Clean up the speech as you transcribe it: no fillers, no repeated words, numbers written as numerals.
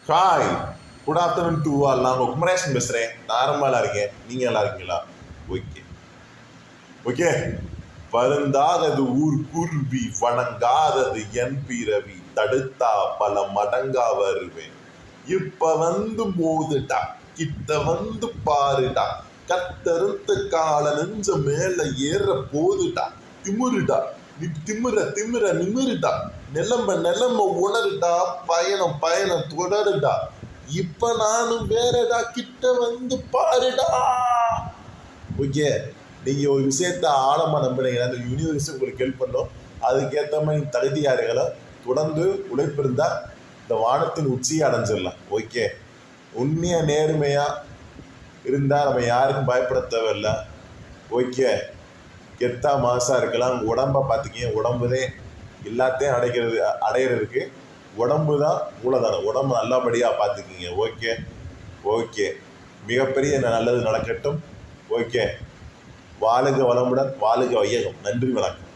Hi, good afternoon to all. நான் உங்கள் குமரேசன் பேசுகிறேன். நான் ரொம்ப நல்லா இருக்கேன். நீங்கள் நல்லா இருக்கீங்களா? Okay okay. வருந்தாதது ஊர் குருவி, வணங்காதது என் பிறவி, தடுத்தா பல மடங்கா வருவேன். இப்ப வந்து மோதுட்டா, கிட்ட வந்து பாருடா, கத்தருத்த கால நெஞ்ச மேல ஏற போதுட்டா, திமுருடா நீ திமிர நிமிருடா, நிலம்ப உணருடா, பயணம் தொடருடா, இப்ப நானும் வேறடா, கிட்ட வந்து பாருடா. ஓகே, நீங்க ஒரு விஷயத்த ஆழமா நம்புறீங்க, அந்த யூனிவர்ஸ் உங்களுக்கு ஹெல்ப் பண்ணும். அதுக்கேற்ற மாதிரி தகுதியாளர்களை தொடர்ந்து உழைப்பிருந்தா இந்த வானத்தின் உச்சியை அடைஞ்சிடலாம். ஓகே, உண்மையா நேர்மையா இருந்தால் நம்ம யாருக்கும் பயப்பட தேவையில்லை. ஓகே, கெத்தா மாசா இருக்கலாம். உடம்பை பார்த்துக்கிங்க, உடம்புதே எல்லாத்தையும் அடையிறதுக்கு உடம்பு தான் மூலதனம். உடம்பு நல்லபடியாக பார்த்துக்கிங்க. ஓகே ஓகே, மிகப்பெரிய நல்லது நடக்கட்டும். ஓகே, வாழுக வளமுடன், வாழுக வையகம். நன்றி, வணக்கம்.